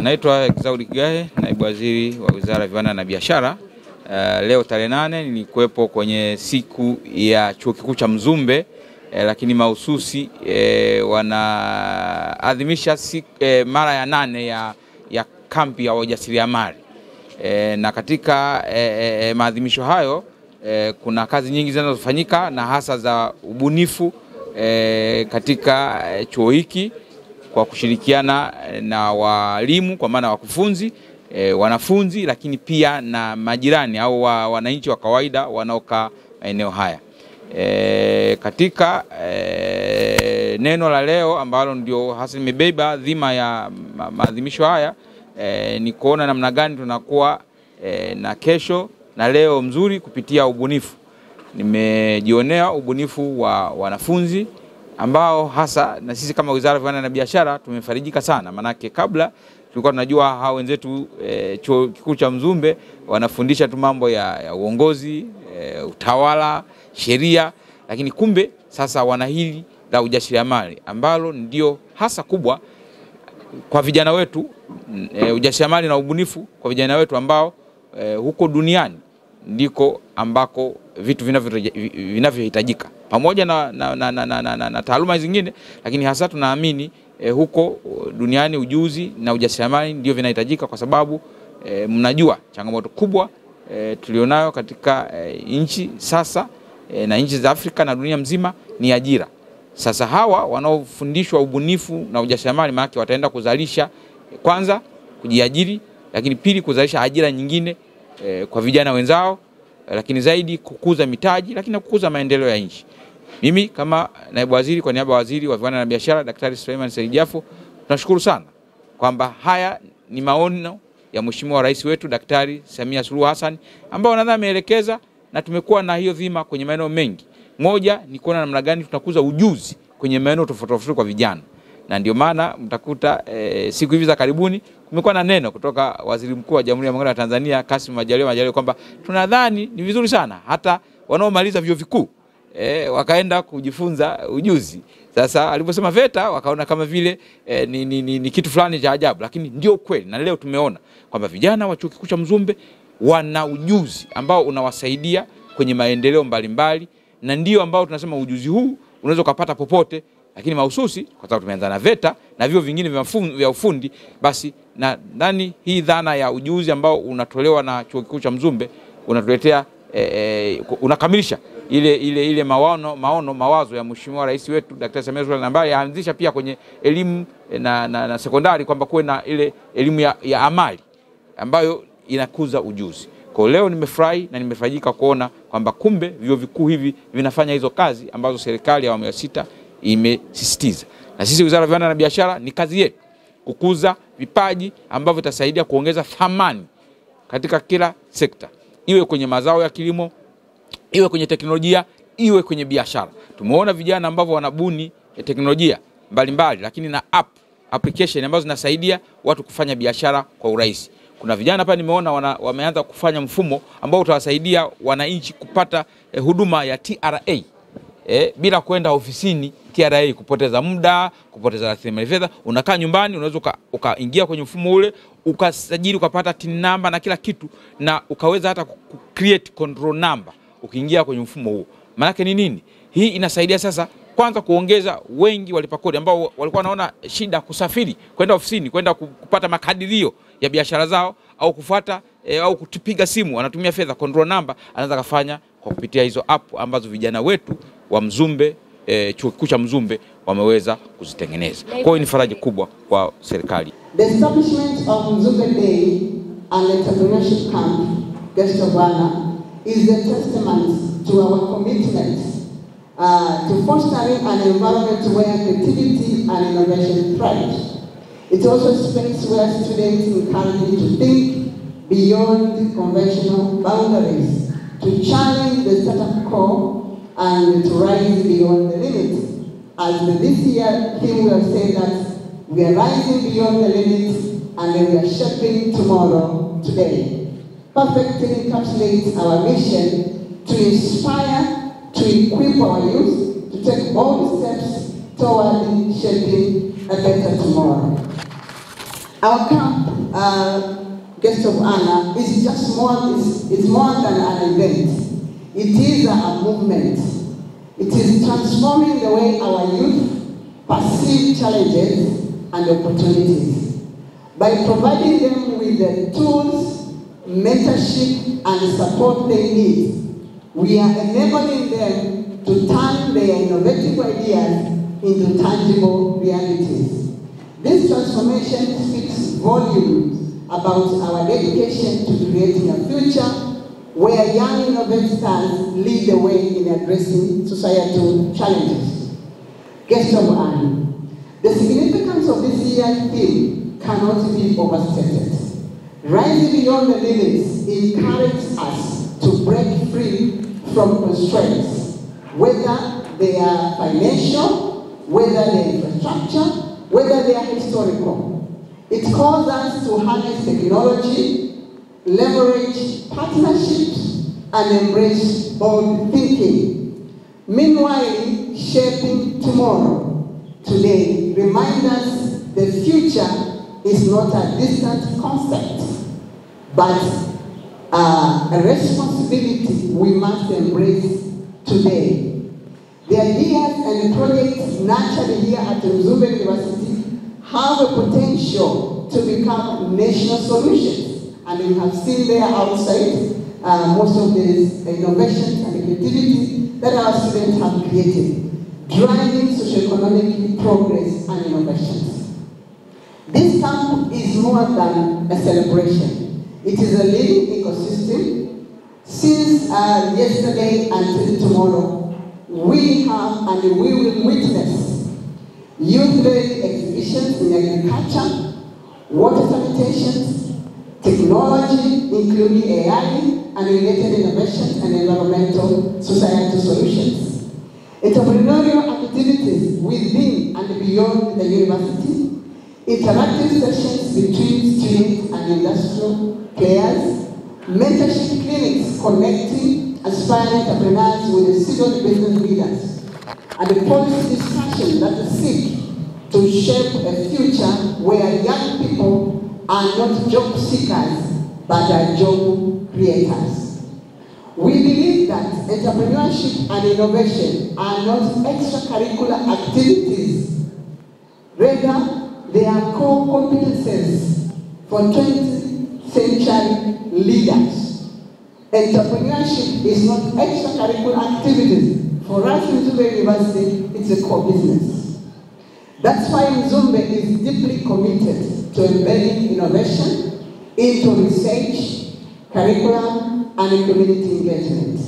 Naitwa Exaudi Kigahe, naibu waziri wa Wizara ya Viwanda na Biashara. Leo tarehe 8 nilikuwepo kwenye siku ya Chuo Kikuu cha Mzumbe, lakini mahususi wanaadhimisha mara ya 8 ya kampi ya wajasiriamali. Na katika maadhimisho hayo kuna kazi nyingi zinazofanyika na hasa za ubunifu katika chuo hiki kwa kushirikiana na walimu kwa maana wakufunzi, wanafunzi, lakini pia na majirani au wananchi wa kawaida wanaokaa maeneo haya. Katika neno la leo ambalo ndio hasa nimebeba dhima ya maadhimisho haya, ni kuona namna gani tunakuwa na kesho na leo mzuri kupitia ubunifu. Nimejionea ubunifu wa wanafunzi ambao hasa na sisi kama Wizara ya Viwanda na Biashara tumefarijika sana, manake kabla tulikuwa tunajua hao wenzetu Chuo Kikuu cha Mzumbe wanafundisha tu mambo ya uongozi, utawala, sheria, lakini kumbe sasa wana hili la ujasiriamali ambalo ndio hasa kubwa kwa vijana wetu, ujasiriamali na ubunifu kwa vijana wetu ambao huko duniani ndiko ambako vitu vinavyohitajika pamoja na taaluma zingine, lakini hasa tunaamini huko duniani ujuzi na ujasiriamali ndio vinahitajika, kwa sababu mnajua changamoto kubwa tulionayo katika nchi sasa na nchi za Afrika na dunia mzima ni ajira. Sasa hawa wanaofundishwa ubunifu na ujasiriamali maana wataenda kuzalisha, kwanza kujiajiri, lakini pili kuzalisha ajira nyingine kwa vijana wenzao, lakini zaidi kukuza mitaji, lakini kukuza maendeleo ya nchi. Mimi kama naibu waziri kwa niaba ya waziri wa Viwanda na Biashara Daktari Suleiman Said Jafo, tunashukuru sana kwamba haya ni maono ya Mheshimiwa Rais wetu Daktari Samia Suluhu Hassan ambao nadhani ameelekeza, na tumekuwa na hiyo dhima kwenye maeneo mengi. Moja ni kuona namna gani tunakuza ujuzi kwenye maeneo tofauti tofauti kwa vijana. Na ndio maana mtakuta siku hivi za karibuni kumekuwa na neno kutoka Waziri Mkuu wa Jamhuri ya Muungano wa Tanzania Kassim Majaliwa kwamba tunadhani ni vizuri sana hata wanaomaliza vyuo vikuu wakaenda kujifunza ujuzi. Sasa aliposema VETA wakaona kama vile ni kitu fulani cha ajabu, lakini ndio kweli. Na leo tumeona kwamba vijana wa Chuo Kikuu cha Mzumbe wana ujuzi ambao unawasaidia kwenye maendeleo mbalimbali, na ndio ambao tunasema ujuzi huu unaweza kupata popote, lakini mahususi kwa sababu tumeanza na VETA na vyo vingine vya ufundi. Basi na ndani hii dhana ya ujuzi ambao unatolewa na Chuo Kikuu cha Mzumbe unatuletea unakamilisha ile mawazo ya Mheshimiwa Rais wetu Daktari Samia Suluhu Hassan ambaye yaanzisha pia kwenye elimu na sekondari kwamba kuwe na ile elimu ya amali ambayo inakuza ujuzi. Kwa leo nimefurahi na nimefarijika kuona kwamba kumbe vyuo vikuu hivi vinafanya hizo kazi ambazo serikali ya awamu ya 6 imesisitiza. Na sisi Wizara ya Viwanda na Biashara ni kazi yetu kukuza vipaji ambavyo vitasaidia kuongeza thamani katika kila sekta, iwe kwenye mazao ya kilimo, iwe kwenye teknolojia, iwe kwenye biashara. Tumeona vijana ambao wanabuni teknolojia mbalimbali, lakini na application ambazo zinasaidia watu kufanya biashara kwa urahisi. Kuna vijana hapa nimeona wameanza kufanya mfumo ambao utawasaidia wananchi kupata huduma ya TRA bila kwenda ofisini TRA, kupoteza muda, kupoteza rasilimali fedha. Unakaa nyumbani, unaweza ukaingia kwenye mfumo ule, ukasajili, ukapata TIN number na kila kitu, na ukaweza hata create control number ukiingia kwenye mfumo huo. Maana yake ni nini? Hii inasaidia sasa kwanza kuongeza wengi walipa kodi ambao walikuwa wanaona shida kusafiri kwenda ofisini, kwenda kupata makadirio ya biashara zao, au kufuata au kupiga simu, anatumia fedha. Control number anaweza kufanya kwa kupitia hizo app ambazo vijana wetu wa Mzumbe, Chuo Kikuu cha Mzumbe wameweza kuzitengeneza. Kwa hiyo ni faraja kubwa kwa serikali. The establishment of Mzumbe Day and Entrepreneurship Camp Guest of Honor is the testament to our commitment to fostering an environment where creativity and innovation thrive. It also speaks where students encouraged to think beyond conventional boundaries, to challenge the status quo and to rise beyond the limits. As this year theme will say that we are rising beyond the limits and we are shaping tomorrow today. Perfectly encapsulates our mission to inspire, to equip our youth to take bold steps toward shaping a better tomorrow. Our camp, Guest of Honor, is just it's more than an event. It is a movement. It is transforming the way our youth perceive challenges and opportunities. By providing them with the tools, mentorship, and support they need, we are enabling them to turn their innovative ideas into tangible realities. This transformation speaks volumes about our dedication to creating a future where young innovators lead the way in addressing societal challenges. Guest of honor. The significance of this year's theme cannot be overstated. Rising beyond the limits encourages us to break free from constraints, whether they are financial, whether they are infrastructure, whether they are historical. It calls us to harness technology, leverage partnerships, and embrace bold thinking. Meanwhile, shaping tomorrow. Today, remind us the future is not a distant concept, but a responsibility we must embrace today. The ideas and projects nurtured here at Mzumbe University have a potential to become national solutions. And you have seen there outside most of these innovations and creativity that our students have created, driving socioeconomic progress and innovations. This camp is more than a celebration. It is a living ecosystem. Since yesterday until tomorrow, we have and we will witness youth-led exhibitions in agriculture, water sanitation, technology, including AI and related innovations and environmental societal solutions, entrepreneurial activities within and beyond the university, interactive sessions between students and industrial players, mentorship clinics connecting aspiring entrepreneurs with the seasoned business leaders, and the policy discussion that seek to shape a future where young people are not job seekers, but are job creators. We believe that entrepreneurship and innovation are not extracurricular activities. Rather, they are core competences for 20th century leaders. Entrepreneurship is not extracurricular activities. For us in Mzumbe University, it's a core business. That's why Mzumbe is deeply committed to embedding innovation into research, curriculum, and community engagement.